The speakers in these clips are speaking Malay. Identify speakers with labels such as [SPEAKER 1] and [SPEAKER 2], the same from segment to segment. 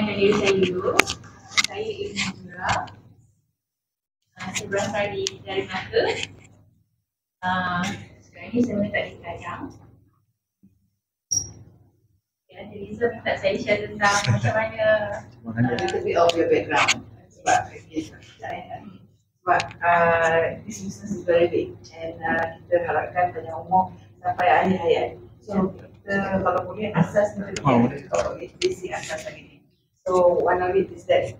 [SPEAKER 1] perkenalkan diri saya dulu. Saya Ibnu Nura. Saya berasal dari Melaka. Sekarang ni saya menetap di Kajang. Ya, jadi saya minta saya share tentang macam mana
[SPEAKER 2] little bit of your background. Sebab this business is very big and kita harapkan panjang umur sampai akhir hayat. So kita kalau boleh asas kita kalau basic asas lagi ni. So one of it is that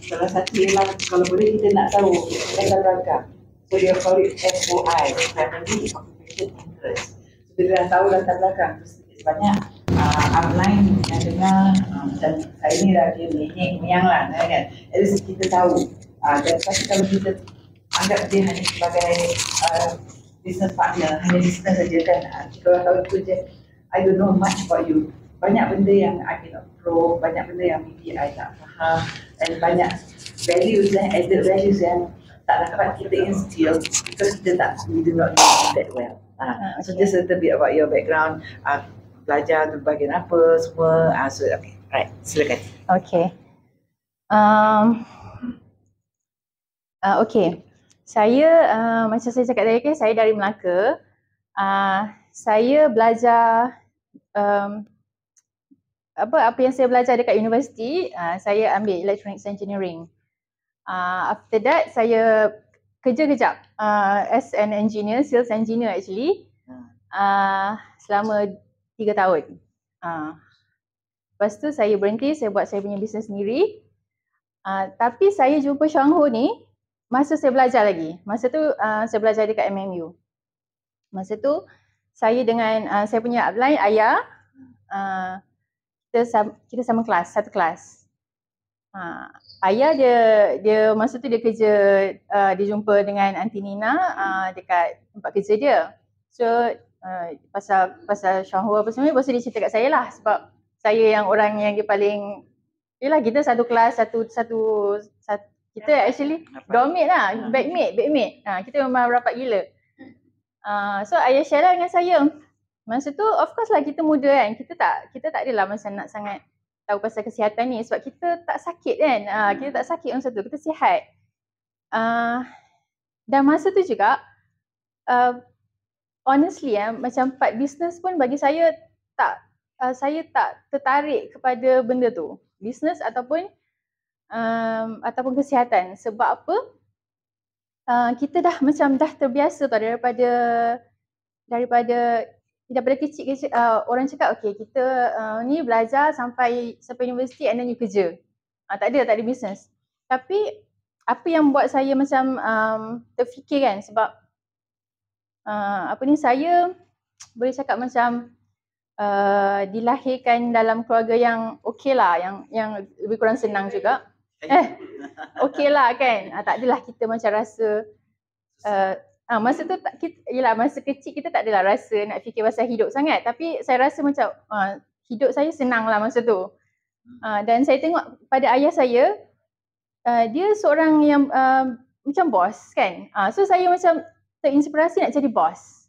[SPEAKER 2] salah satu ialah kalau boleh kita nak tahu latar belakang. So dia call it FOI, Family Occupation Interest. So kita dah tahu latar belakang, sedikit banyak outline yang dengar macam saya ni dah dia menyang lah kan. At least kita tahu. Dan pasti kalau kita anggap dia hanya sebagai business partner, hanya business saja kan. Kalau tahu itu je, I don't know much about you. Banyak benda yang I cannot pro, banyak benda yang maybe I tak faham, dan banyak values and added values yang tak dapat kita instill because we do not know that well. So just a little bit about your background, belajar tu bahagian apa semua. So okay, right, silakan.
[SPEAKER 3] Okay. Okay. Saya macam saya cakap tadi kan, saya dari Melaka. Saya belajar apa yang saya belajar dekat universiti, saya ambil electronics engineering. After that saya kerja kejap as an engineer, sales engineer actually, selama 3 tahun. Lepas tu saya berhenti, saya buat saya punya bisnes sendiri. Tapi saya jumpa Shang Ho ni masa saya belajar lagi. Masa tu saya belajar dekat MMU. Masa tu saya dengan saya punya upline Ayah, kita sama kelas, satu kelas. Ayah dia masa tu dia kerja, dia jumpa dengan Aunty Nina dekat tempat kerja dia. So pasal Shang Ho apa semua, lepas tu dia cerita kat saya lah, sebab saya yang orang yang dia paling, yelah kita satu kelas, satu kita actually dormmate lah, backmate. Kita memang rapat gila. So Ayah share lah dengan saya. Masa tu of course lah kita muda kan, kita tak adalah macam nak sangat tahu pasal kesihatan ni, sebab kita tak sakit kan. Kita tak sakit masa tu, kita sihat. Dan masa tu juga honestly macam part business pun bagi saya tak tertarik kepada benda tu, business ataupun kesihatan. Sebab apa? Kita dah terbiasa tau daripada kecil orang cakap okay kita ni belajar sampai universiti and then you kerja. Tak ada business. Tapi apa yang buat saya macam terfikir kan, sebab saya boleh cakap macam dilahirkan dalam keluarga yang okey lah, yang lebih kurang senang juga. Okey lah kan. Tak adalah kita macam rasa masa tu masa kecil kita tak adalah rasa nak fikir pasal hidup sangat, tapi saya rasa macam hidup saya senang lah masa tu. Dan saya tengok pada ayah saya, dia seorang yang macam bos kan. So saya macam terinspirasi nak jadi bos.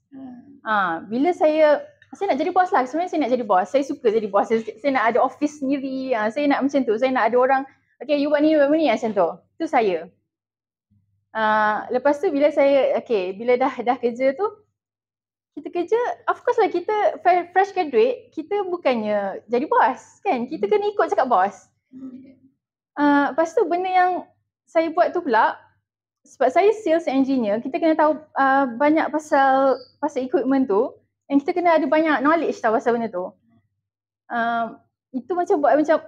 [SPEAKER 3] Bila saya nak jadi bos lah, sebenarnya saya nak jadi bos. Saya suka jadi bos, saya nak ada office sendiri, saya nak macam tu, saya nak ada orang, okay you buat ni macam tu. Itu saya. Lepas tu bila dah kerja tu, kita kerja, of course lah kita fresh graduate, kita bukannya jadi bos kan, kita kena ikut cakap bos. Lepas tu benda yang saya buat tu pula, sebab saya sales engineer, kita kena tahu banyak pasal equipment tu, dan kita kena ada banyak knowledge tahu pasal benda tu. Itu macam buat macam,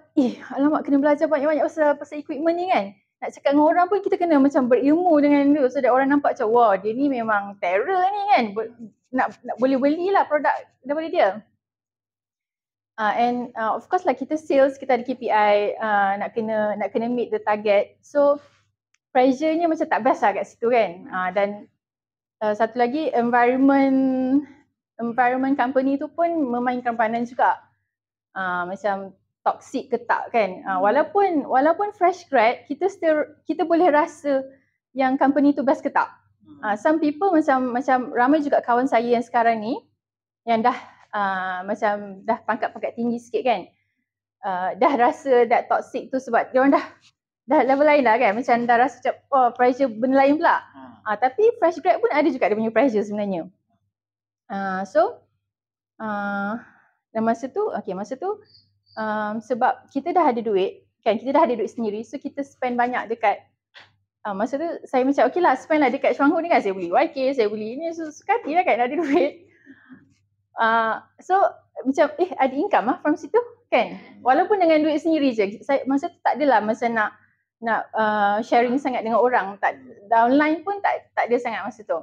[SPEAKER 3] alamak kena belajar banyak-banyak pasal equipment ni kan. Nak cakap dengan orang pun kita kena macam berilmu dengan dia, so that orang nampak macam wah dia ni memang terror ni kan, nak boleh belilah produk daripada dia. And of course lah kita sales, kita ada KPI, nak kena meet the target. So pressure-nya macam tak best lah kat situ kan. Dan satu lagi environment company tu pun memainkan peranan juga. Macam toxic ke tak kan. Walaupun fresh grad, kita boleh rasa yang company tu best ke tak. Some people macam ramai juga kawan saya yang sekarang ni yang dah macam dah pangkat-pangkat tinggi sikit kan. dah rasa that toxic tu sebab dia orang dah level lain lah kan, macam dah rasa macam pressure benda lain pula. Tapi fresh grad pun ada juga dia punya pressure sebenarnya. Dan masa tu sebab kita dah ada duit kan, kita dah ada duit sendiri, so kita spend banyak dekat masa tu saya macam okey lah, spend lah dekat Xuanhu ni kan, saya beli YK, saya beli ni, so suka hati lah kan ada duit. So macam ada income lah from situ kan, walaupun dengan duit sendiri je. Saya masa tu tak adalah masa nak sharing sangat dengan orang, downline pun tak ada sangat masa tu.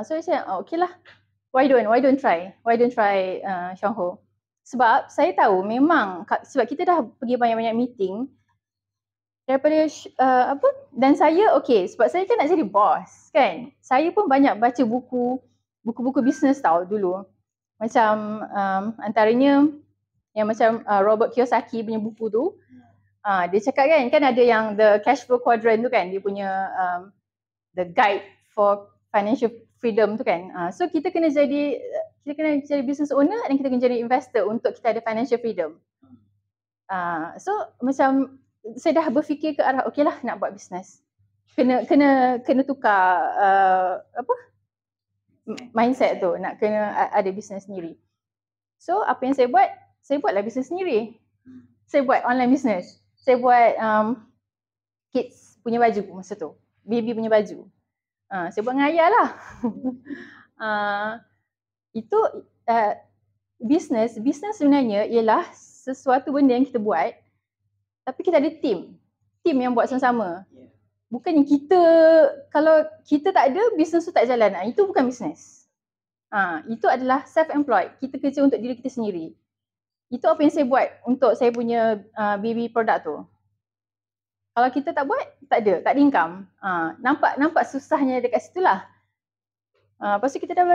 [SPEAKER 3] So saya okey lah, why don't try Xuanhu. Sebab saya tahu memang sebab kita dah pergi banyak-banyak meeting daripada dan saya sebab saya kan nak jadi boss kan. Saya pun banyak baca buku bisnes tau dulu. Macam antaranya yang macam Robert Kiyosaki punya buku tu. Dia cakap kan ada yang the cash flow quadrant tu kan, dia punya the guide for financial freedom tu kan. So kita kena jadi business owner dan kita kena jadi investor untuk kita ada financial freedom. So macam saya dah berfikir ke arah okeylah nak buat business. Kena tukar mindset tu, nak kena ada business sendiri. So apa yang saya buat? Saya buatlah business sendiri. Saya buat online business. Saya buat kids punya baju masa tu. Baby punya baju. Saya buat dengan ayah lah. Itu business sebenarnya ialah sesuatu benda yang kita buat tapi kita ada team yang buat sama-sama. Bukannya kalau kita tak ada, business tu tak jalan. Itu bukan business. Itu adalah self-employed. Kita kerja untuk diri kita sendiri. Itu apa yang saya buat untuk saya punya baby product tu. Kalau kita tak buat, tak ada income. Nampak susahnya dekat situlah. Lepas tu kita dah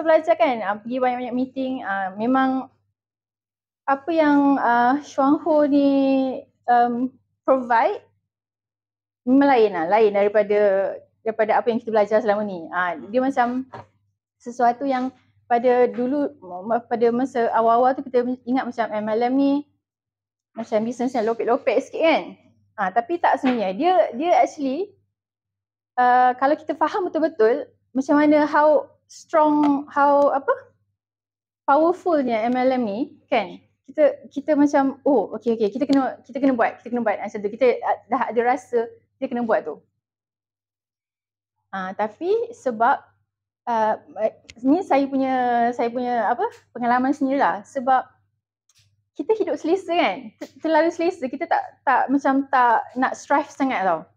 [SPEAKER 3] belajar kan, pergi banyak-banyak meeting. Memang apa yang Xuanhu ni provide memang lain daripada apa yang kita belajar selama ni. Dia macam sesuatu yang pada masa awal-awal tu kita ingat macam MLM ni macam bisnes yang lopek-lopek sikit kan. Tapi tak sebenarnya. Dia actually kalau kita faham betul-betul macam mana how powerfulnya MLM ni kan. Kita macam okey kita kena buat macam tu. Kita dah ada rasa kita kena buat tu. Tapi sebab ni saya punya pengalaman sendirilah. Sebab kita hidup selesa kan, terlalu selesa. Kita tak nak strive sangat tau.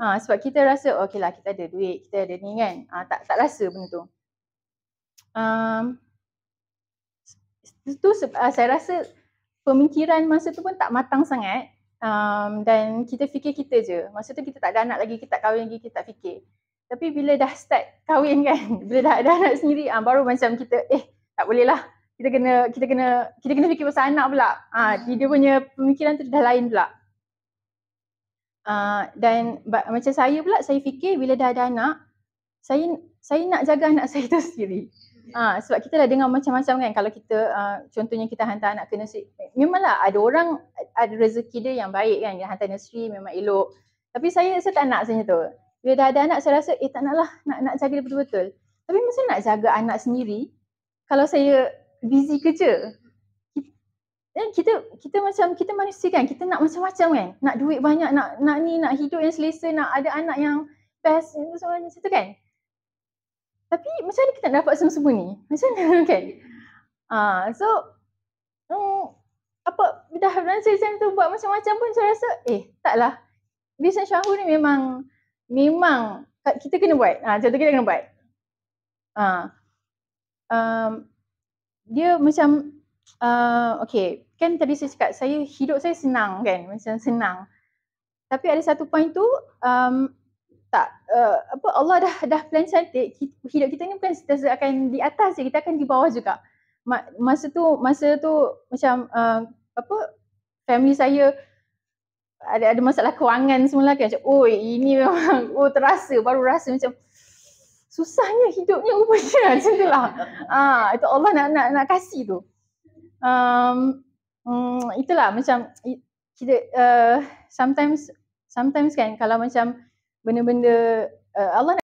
[SPEAKER 3] Sebab kita rasa okeylah kita ada duit, kita ada ni kan. Tak rasa benda tu. Saya rasa pemikiran masa tu pun tak matang sangat. Dan kita fikir kita je. Masa tu kita tak ada anak lagi, kita tak kahwin lagi, kita tak fikir. Tapi bila dah start kahwin kan, bila dah ada anak sendiri, baru macam kita tak boleh lah. Kita kena fikir pasal anak pula. Dia punya pemikiran tu dah lain pula. Dan macam saya pula, saya fikir bila dah ada anak, saya nak jaga anak saya tu sendiri. Sebab kita dah dengar macam-macam kan, kalau kita contohnya kita hantar anak ke nursery, memanglah ada orang ada rezeki dia yang baik kan, dia hantar nursery memang elok. Tapi saya tak nak macam tu. Bila dah ada anak saya rasa tak naklah, nak jaga dia betul-betul. Tapi macam nak jaga anak sendiri kalau saya busy kerja. Dan kita macam kita manusia kan, kita nak macam-macam kan, nak duit banyak, nak hidup yang selesa, nak ada anak yang best, semuanya macam tu kan. Tapi macam mana kita nak dapat semua ni? Macam mana kan? Dah macam tu buat macam-macam pun saya rasa taklah. Bisnes Xuanhu ni memang kita kena buat. Contoh kita kena buat. Dia macam kan tadi saya cakap hidup saya senang kan, macam senang. Tapi ada satu point tu Allah dah plan cantik. Hidup kita ni bukan akan di atas je, kita akan di bawah juga. Masa tu macam family saya ada masalah kewangan semula kan, macam ini memang baru rasa macam susahnya hidupnya rupanya macam tu lah. Itu Allah nak kasih tu. itulah macam kita sometimes kan kalau macam benda-benda Allah